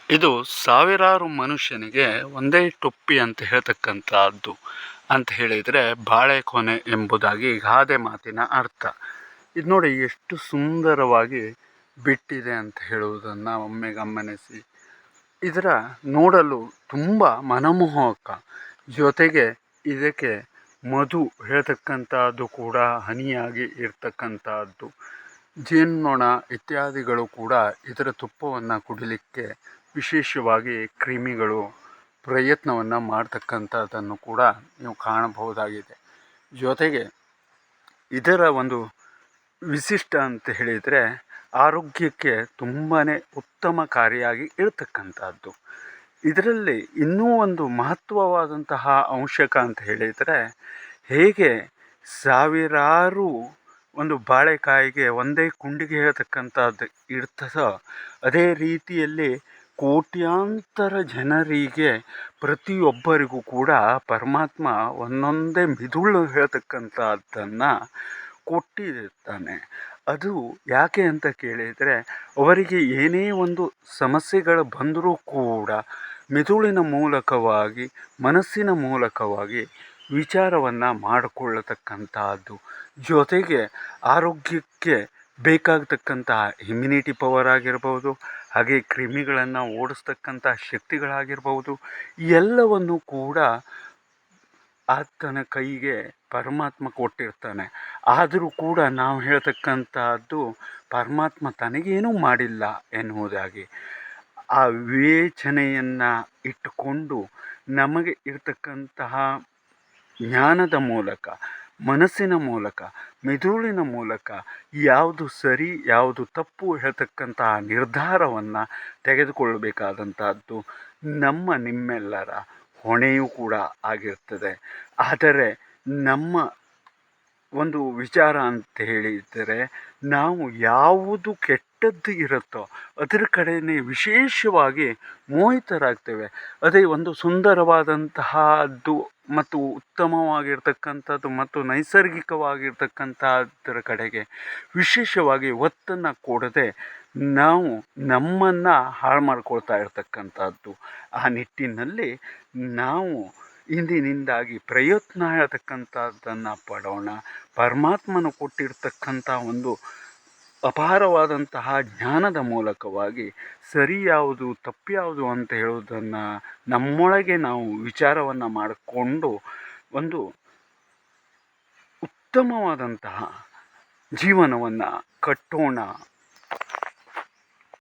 ಇದು ಸಾವಿರಾರು ಮನುಷ್ಯನಿಗೆ ಒಂದೇ ಟೊಪ್ಪಿ ಅಂತ ಹೇಳ್ತಕ್ಕಂಥದ್ದು ಅಂತ ಹೇಳಿದರೆ ಬಾಳೆಕೊನೆ ಎಂಬುದಾಗಿ ಗಾದೆ ಮಾತಿನ ಅರ್ಥ. ಇದು ನೋಡಿ ಎಷ್ಟು ಸುಂದರವಾಗಿ ಬಿಟ್ಟಿದೆ ಅಂತ ಹೇಳುವುದನ್ನು ಒಮ್ಮೆ ಗಮನಿಸಿ. ಇದರ ನೋಡಲು ತುಂಬ ಮನಮೋಹಕ, ಜೊತೆಗೆ ಇದಕ್ಕೆ ಮಧು ಹೇಳ್ತಕ್ಕಂಥದ್ದು ಕೂಡ ಹನಿಯಾಗಿ ಇರ್ತಕ್ಕಂಥದ್ದು. ಜೇನ್ನೊಣ ಇತ್ಯಾದಿಗಳು ಕೂಡ ಇದರ ತುಪ್ಪವನ್ನು ಕುಡಿಲಿಕ್ಕೆ ವಿಶೇಷವಾಗಿ ಕ್ರಿಮಿಗಳು ಪ್ರಯತ್ನವನ್ನು ಮಾಡ್ತಕ್ಕಂಥದ್ದನ್ನು ಕೂಡ ನೀವು ಕಾಣಬಹುದಾಗಿದೆ. ಜೊತೆಗೆ ಇದರ ಒಂದು ವಿಶಿಷ್ಟ ಅಂತ ಹೇಳಿದರೆ ಆರೋಗ್ಯಕ್ಕೆ ತುಂಬಾ ಉತ್ತಮಕಾರಿಯಾಗಿ ಇರತಕ್ಕಂಥದ್ದು. ಇದರಲ್ಲಿ ಇನ್ನೂ ಒಂದು ಮಹತ್ವವಾದಂತಹ ಅಂಶಕ ಅಂತ ಹೇಳಿದರೆ, ಹೇಗೆ ಸಾವಿರಾರು ಒಂದು ಬಾಳೆಕಾಯಿಗೆ ಒಂದೇ ಕುಂಡಿಗೆ ಹೇಳ್ತಕ್ಕಂಥದ್ದು ಇರ್ತದೋ, ಅದೇ ರೀತಿಯಲ್ಲಿ ಕೋಟ್ಯಾಂತರ ಜನರಿಗೆ ಪ್ರತಿಯೊಬ್ಬರಿಗೂ ಕೂಡ ಪರಮಾತ್ಮ ಒಂದೊಂದೇ ಮಿದುಳು ಹೇಳ್ತಕ್ಕಂಥದ್ದನ್ನು ಕೊಟ್ಟಿರ್ತಾನೆ. ಅದು ಯಾಕೆ ಅಂತ ಕೇಳಿದರೆ, ಅವರಿಗೆ ಏನೇ ಒಂದು ಸಮಸ್ಯೆಗಳು ಬಂದರೂ ಕೂಡ ಮಿದುಳಿನ ಮೂಲಕವಾಗಿ, ಮನಸ್ಸಿನ ಮೂಲಕವಾಗಿ ವಿಚಾರವನ್ನು ಮಾಡಿಕೊಳ್ಳತಕ್ಕಂಥದ್ದು. ಜೊತೆಗೆ ಆರೋಗ್ಯಕ್ಕೆ ಬೇಕಾಗತಕ್ಕಂತಹ ಇಮ್ಯುನಿಟಿ ಪವರ್ ಆಗಿರ್ಬೋದು, ಹಾಗೆ ಕ್ರಿಮಿಗಳನ್ನು ಓಡಿಸ್ತಕ್ಕಂಥ ಶಕ್ತಿಗಳಾಗಿರ್ಬೋದು, ಎಲ್ಲವನ್ನು ಕೂಡ ಆತನ ಕೈಗೆ ಪರಮಾತ್ಮ ಕೊಟ್ಟಿರ್ತಾನೆ. ಆದರೂ ಕೂಡ ನಾವು ಹೇಳ್ತಕ್ಕಂಥದ್ದು ಪರಮಾತ್ಮ ತನಗೇನೂ ಮಾಡಿಲ್ಲ ಎನ್ನುವುದಾಗಿ ಆ ವಿವೇಚನೆಯನ್ನು ಇಟ್ಟುಕೊಂಡು ನಮಗೆ ಇರ್ತಕ್ಕಂತಹ ಜ್ಞಾನದ ಮೂಲಕ, ಮನಸ್ಸಿನ ಮೂಲಕ, ಮೆದುಳಿನ ಮೂಲಕ ಯಾವುದು ಸರಿ ಯಾವುದು ತಪ್ಪು ಹೇಳ್ತಕ್ಕಂತಹ ನಿರ್ಧಾರವನ್ನು ತೆಗೆದುಕೊಳ್ಳಬೇಕಾದಂಥದ್ದು ನಿಮ್ಮೆಲ್ಲರ ಹೊಣೆಯೂ ಕೂಡ ಆಗಿರ್ತದೆ. ಆದರೆ ನಮ್ಮ ಒಂದು ವಿಚಾರ ಅಂತ ಹೇಳಿದರೆ, ನಾವು ಯಾವುದು ಕೆಟ್ಟದ್ದು ಇರುತ್ತೋ ಅದರ ಕಡೆಯೇ ವಿಶೇಷವಾಗಿ ಮೋಹಿತರಾಗ್ತೇವೆ. ಅದೇ ಒಂದು ಸುಂದರವಾದಂತಹದ್ದು ಮತ್ತು ಉತ್ತಮವಾಗಿರ್ತಕ್ಕಂಥದ್ದು ಮತ್ತು ನೈಸರ್ಗಿಕವಾಗಿರ್ತಕ್ಕಂಥದ್ರ ಕಡೆಗೆ ವಿಶೇಷವಾಗಿ ಒತ್ತನ್ನು ಕೊಡದೆ ನಾವು ನಮ್ಮನ್ನು ಹಾಳು ಮಾಡ್ಕೊಳ್ತಾ ಇರ್ತಕ್ಕಂಥದ್ದು. ಆ ನಿಟ್ಟಿನಲ್ಲಿ ನಾವು ಇಂದಿನಿಂದಾಗಿ ಪ್ರಯತ್ನ ಹೇಳ್ತಕ್ಕಂಥದ್ದನ್ನು ಪಡೋಣ. ಪರಮಾತ್ಮನು ಕೊಟ್ಟಿರ್ತಕ್ಕಂಥ ಒಂದು ಅಪಾರವಾದಂತಹ ಜ್ಞಾನದ ಮೂಲಕವಾಗಿ ಸರಿ ಯಾವುದು ತಪ್ಪು ಯಾವುದು ಅಂತ ಹೇಳುವುದನ್ನು ನಮ್ಮೊಳಗೆ ನಾವು ವಿಚಾರವನ್ನು ಮಾಡಿಕೊಂಡು ಒಂದು ಉತ್ತಮವಾದಂತಹ ಜೀವನವನ್ನು ಕಟ್ಟೋಣ